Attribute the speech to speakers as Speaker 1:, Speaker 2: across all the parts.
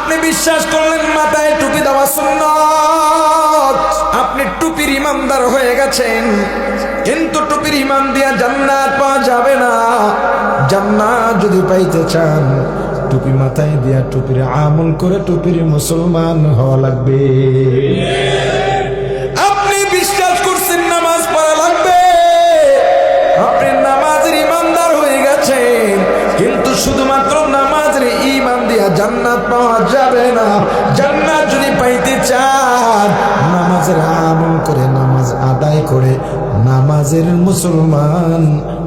Speaker 1: আপনি বিশ্বাস করলেন মাথায় টুপি দেওয়া সুন্নাত, আপনি টুপির ইমানদার হয়ে গেছেন, কিন্তু টুপির ইমান দিয়া জান্নাত পাওয়া যাবে না। জান্নাত যদি পাইতে চান টুপি মাথায় দিয়া টুপির আমল করে টুপির মুসলমান হওয়া লাগবে। আপনি বিশ্বাস করছেন নামাজ পড়া লাগবে, আপনি নামাজের ইমানদার হয়ে গেছেন, কিন্তু শুধুমাত্র নামাজের ইমান দিয়া জান্নাত পাওয়া যাবে না। জান্নাত যদি পাইতে চান নামাজের আমল করে নামাজ আদায় করে নামাজের মুসলমান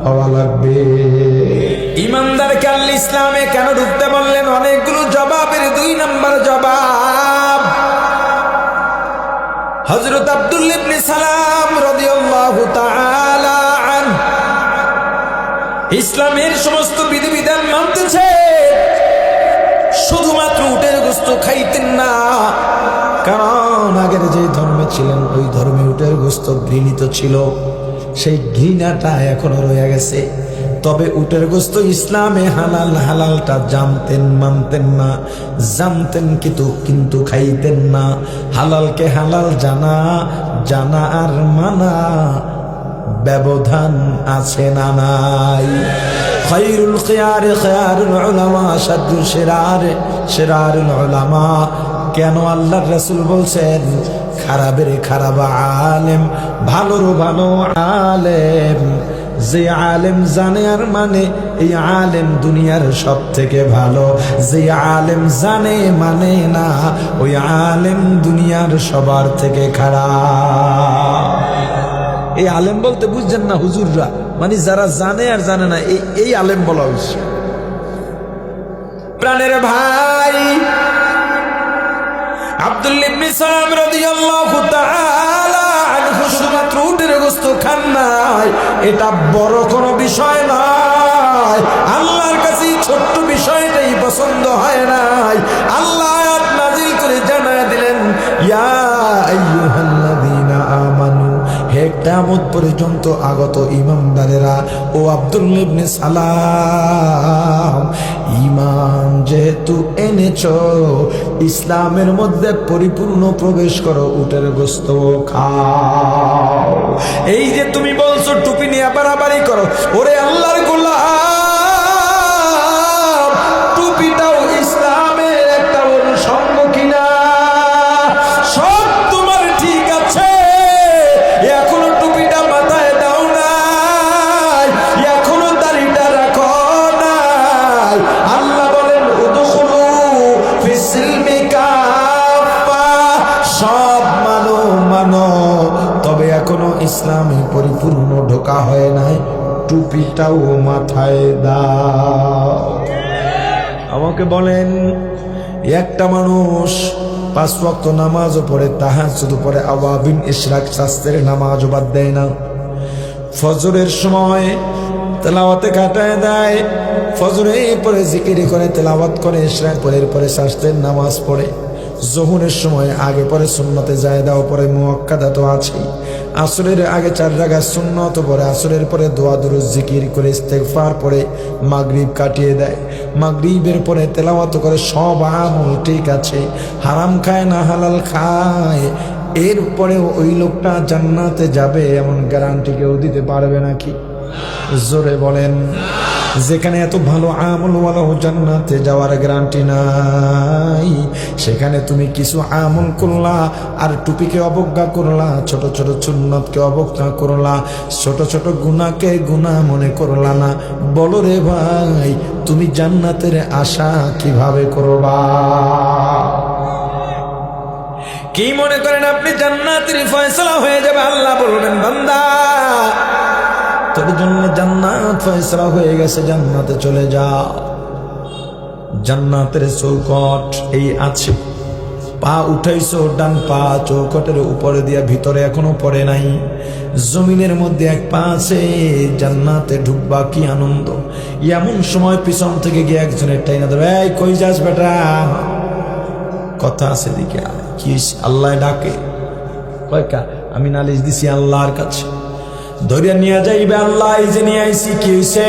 Speaker 1: হওয়া লাগবে। ইমানদারকে আল্লাহ ইসলামে কেন ঢুকতে বললেন? অনেকগুলো জবাবের 2 নম্বর জবাব, হযরত আব্দুল্লাহ ইবনে সালাম রাদিয়াল্লাহু তাআলা আনহু ইসলামের সমস্ত বিধিবিধান মানতেছে, শুধুমাত্র উটের গোশত খাইতেন না, কারণ আগের যে ধর্মে ছিলেন ওই ধর্মে উটের গোশত ঘৃণিত ছিল, সেই ঘৃণাটা এখনো রয়ে গেছে। তবে উটের গোশত ইসলামে হালাল, হালালটা জানতেন, মানতেন না, জানতেন কিন্তু খাইতেন না। হালালকে হালাল জানা, জানা আর মানা ব্যবধান আছে না নাই? খায়রুল খিয়ার খিয়ারুল উলামা শাদ্দুল শিরার শিরারুল উলামা। কেন আল্লাহর রাসূল বলছেন খারাপের খারাপ আলেম, ভালোর ভালো আলেম? যে আলেম জানে আর মানে এই আলেম দুনিয়ার সব থেকে ভালো। যে আলেম জানে মানে না ওই আলেম দুনিয়ার সবার থেকে খারাপ। এই আলেম বলতে বুঝছেন না হুজুররা, মানে যারা জানে আর জানে না, এই আলেম বলা হয়েছে। প্রাণের ভাই আব্দুল্লাহ ইবনে সালাম রাদিয়াল্লাহু তাআলা আনহু শুধুমাত্র উটের গোশত খান নাই, এটা বড় কোনো বিষয় নয়। আল্লাহর কাছে ছোট্ট বিষয়টাই পছন্দ হয় নাই। আল্লাহ আয়াত নাযিল করে জানায় দিলেন, ইয়া আইয়ুহাল্লাযীনা আমানু, হে কিয়ামত পর্যন্ত আগত ঈমানদারেরা, ও আব্দুল্লাহ ইবনে সালাম, ঈমান যেহেতু এনেছো, ইসলামের মধ্যে পরিপূর্ণ প্রবেশ করো, উটের গোশত খাও। এই যে তুমি বলছো টুপি নিয়ে বাড়াবাড়ি করো, ওরে আল্লাহর গোলাম, টুপিটাও ইসলামের একটা অনুষঙ্গ কিনা? সব তোমার ঠিক আছে, এখনো টুপিটা মাথায় দাও নাই, এখনো দাড়িটা রাখো নাই। আল্লাহ বলেন উদখুলু ফিস সিলমি কাফা, সব মানো মানো, তবে এখনো ইসলামে পরিপূর্ণ ঢোকা হয় নাই, টুপিটাও মাথায় দাও। আমাকে বলেন, একটা মানুষ 5 ওয়াক্ত নামাজও পড়ে, তাহাজ্জুদ পড়ে, আওয়াবিন ইশরাক শাস্ত্রের নামাজও বাদ দেয় না, ফজরের সময় তেলাওয়াতে কাটায় দেয়, ফজরে পরে জিকির করে, তেলাওয়াত করে, ইশরাক পরে, এরপরে শাস্ত্রের নামাজ পড়ে, জোহরের সময় আগে পরে সুন্নতে যায় দাও পরে, মুআক্কাদা তো আছেই, আসরের আগে 4 রাকাত সুন্নত পরে, আসরের পরে দোয়া দুরূদ জিকির করে, ইস্তেগফার পরে মাগরিব কাটিয়ে দেয়, মাগরিবের পরে তেলাওয়াত করে, সব আমল ঠিক আছে, হারাম খায় না হালাল খায়, এরপরে ওই লোকটা জান্নাতে যাবে এমন গ্যারান্টি কেউ দিতে পারবে নাকি? জোরে বলেন। যেখানে এত ভালো আমল ওয়ালা জান্নাতে যাওয়ার গ্যারান্টি নাই, সেখানে তুমি কিছু আমল করলা আর টুপিকে অবজ্ঞা করলা, ছোট ছোট সুন্নতকে অবজ্ঞা করলা, ছোট ছোট গুনাহকে গুনাহ মনে করলা না। বলো রে ভাই, তুমি জান্নাতের আশা কিভাবে করবা? কি মনে করেন আপনি জান্নাতের ফয়সালা হয়ে যাবে? আল্লাহ বলবেন, বান্দা তোর জন্য জান্নাত ফয়সালা হয়ে গেছে, জান্নাতে চলে যা। জান্নাতের চৌকট এই আছে, পা উঠাইছো, ডান পা চৌকটের উপরে দিয়া ভিতরে এখনো পড়ে নাই, জমিনের মধ্যে এক পা আছে, জান্নাতে ঢুকবা, কি আনন্দ। এমন সময় পিছন থেকে গিয়ে একজনের টাইনা ধরে, এই কই যাস বেটা, কথা আছে দিকে, কি আল্লাহ ডাকে, কয়কা আমি নালিশ দিছি আল্লাহর কাছে, ধরিয়া নিয়ে যাইবে, আল্লাহ এই যে নিয়ে আইছি, কি হইছে?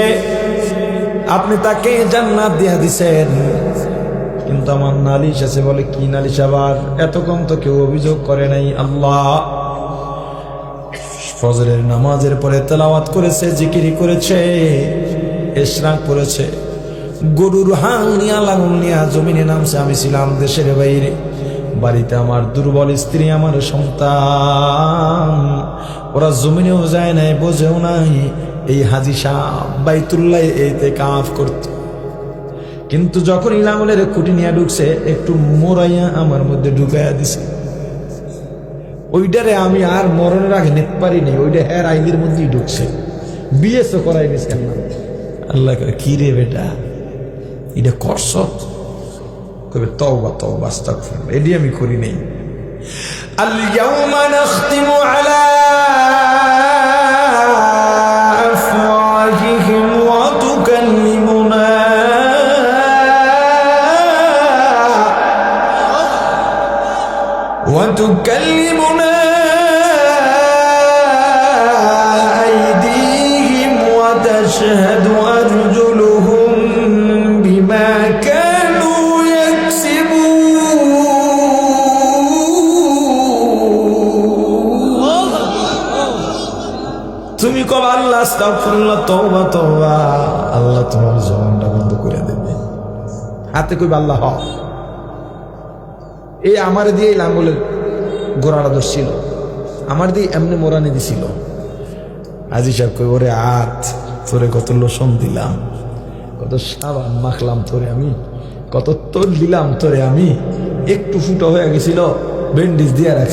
Speaker 1: আপনি তাকে জান্নাত দিয়া দিছেন, কিন্তু আমার নালিশ আছে। বলে কি নালিশ আবার? এতক্ষণ তো কেউ অভিযোগ করে নাই। আল্লাহ ফজরের নামাজের পরে তেলাওয়াত করেছে, জিকিরি করেছে, ইশরাক করেছে, গরুর হাল নিয়া লাঙল নিয়া জমিনে নামছে। আমি ছিলাম দেশের বাইরে, বাড়িতে আমার দুর্বল স্ত্রী, আমার সন্তান, ওরা জমিনেও যায় নাই, বোঝেও নাই। এই হাজী সাহেব বাইতুল্লাহ এইতে কাফ করত, কিন্তু যখন লাঙলের কুটি নিয়ে ঢুকছে, একটু মোরাইয়া আমার মধ্যে ঢুকাইয়া দিছে। ওইটারে আমি আর মরণের আগে নিতে পারি নাই, ওইটা হ্যার আইনের মধ্যেই ঢুকছে। বিয়েসও করাই দিছে। আল্লাহ করে কি রে বেটা এটা করছ? কবে তওবা তওবা আস্তাগফিরুল্লাহ, এডি আমি করি নাই। আল ইয়াউমা নাখতিমু আলা আফওয়াহিহিম ওয়া তুকাল্লিমুনা أيديهم وتشهد أرجلهم بما كانوا يكسبون। তুমি কবে আল্লাহ আস্তাগফিরুল্লাহ তওবা তওবা, আল্লাহ তোমার জবানটা বন্ধ করে দেবে। হাতে কইবে আল্লাহ হ। এই আমার দিয়ে লাঙ্গলের গোড়াটা ধরছিল, আমার দিয়ে এমনি মোরানি দিছিল। হাজী সাহেব কই ওরে হাত তোরে কত লোশন দিলাম, কত সাবান মাখলাম তোরে আমি, কত তোর দিলাম তোরে আমি, একটু ফুটো হয়ে গেছিল, ব্যান্ডেজ দিয়ে রাখছি।